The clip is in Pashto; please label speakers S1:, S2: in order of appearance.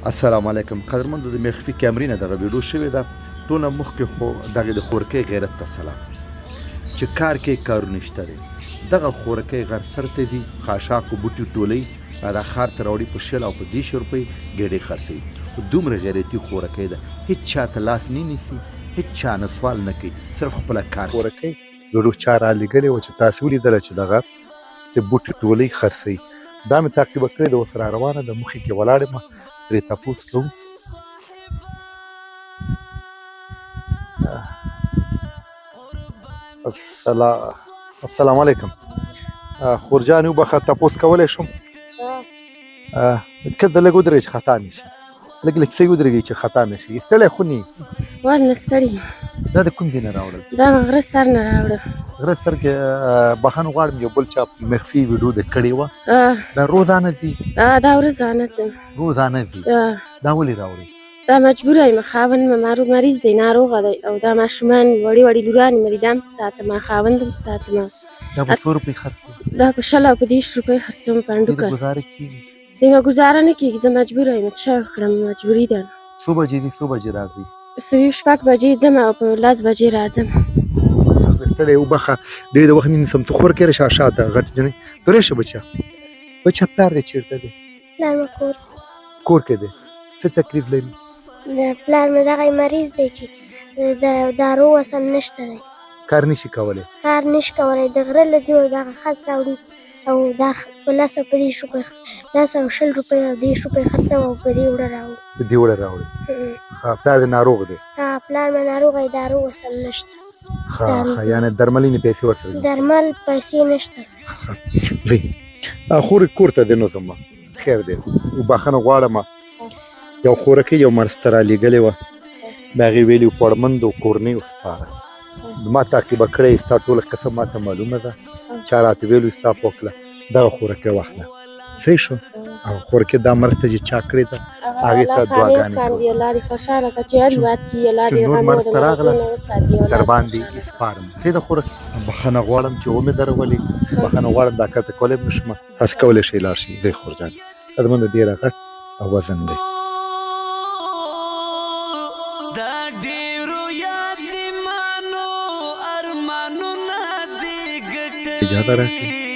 S1: السلام علیکم قدرمندو د مخفي کیمرې نه دغه ویډیو شوې ده دونه مخکې خو دغه د خورکۍ غیرت ته سلام چې کار کې کارونه شته دی دغه خورکۍ غر سر ته ځي خاشاکو بوټي ټولوي دا ښار ته راوړي په 100 او په 200 روپۍ ګېډې خرڅوي دومره غیرتي خورکۍ ده هېڅ چا ته لاس نه نیسي هېڅ چا نه سوال نه کوي صرف خپله کار خورکۍ ویډیو چا رالیږلې وه چې تاسې ولیدله چې دغه چې بوټي ټولۍ خرڅوي دا مې تعقیبه کړې ده ورسره روانه ده مخې کې ولاړ یم ترې تپوس کوو السلام علیکم خورجانې وبخه تپوس کولی شم که ته لږ ودرېږې چې خطا نه شي لږ لږ څه ودرېږئ چې خطا نه شي ستړی خو نه یې
S2: ورنه ستړي
S1: دا د کوم ځای نه راوړل
S2: دا مې غره سر نه راوړل
S1: غره سر کې بخښنه غواړم یو بل چا مخفي ویډیو د کړې وه دا روزانه ځي
S2: دا روزانه ځم
S1: روزانه ځي دا ولې راوړئ
S2: دا مجبوره یم خاوند مې مریض دی ناروغه دی او دا ماشومان وړې وړې لورانې مریدان په ساتمه خاوند هم ساتمه
S1: دا په 100 روپۍ خرڅوي
S2: دا په 100 او په 200 روپۍ خرڅوم په هنډوکه
S1: ګزاره کېږي
S2: دغه ګزاره نه کېږي زه مجبوره یم څه وکړم مجبوري ده
S1: څو بجې دي څو بجې راځئ
S2: سوي 6 بجې ځم او په 10 بجې راځم
S1: ستړی وبخه ډېر د وخت نه نیسم ته خور کې راشه شاته غټ جنۍ ته راشه بچه پلار دی چېرته دی
S3: پلار مې
S1: کور کې دی څه تکلیف لري
S3: پلار مې دغه مریض دی چې د دارو وسل نشته دی
S1: کار نشي کولی
S3: کار نشي کولی د غره له دیو دغه خس راوړي او دا په 10 او په 20 روپۍ 10 او 20 روپۍ او 20 روپۍ خرڅوم او په دې وړه راوړي
S1: په دې وړه راوړي پلار دې ناروغ دی
S3: پلار مې ناروغ دی دارو وسل نشته
S1: یعنې درملینې پیسې ورسره نشته
S3: درمل پیسې نشته
S1: ځئ خورې کور ته دې نو ځم خیر دی وبخښنه غواړم یو خورکۍ یو مرسته رالیږلې وه د هغې ویلي پړمند و کورنۍ و سپاره ما تعقیبه کړی ستا ټوله قصه ما ته معلومه ده چا راته ویلو ستا په هکله دغه خورکۍ واخله صحیح شو او خورکۍ دا مرسته چې چا کړې ده هغې سره دعاګانې چې نور مرسته راغله در باندې سپارم صحیح ده خورکۍ بخښنه غواړم چې ومې درولې بخښنه غواړم دا کار ته کولی هم نه شم هسې کولی شئ لاړ شئ ځئ خورجان قدرمنده ډېره غټ او وزن دی اجازه راکړئ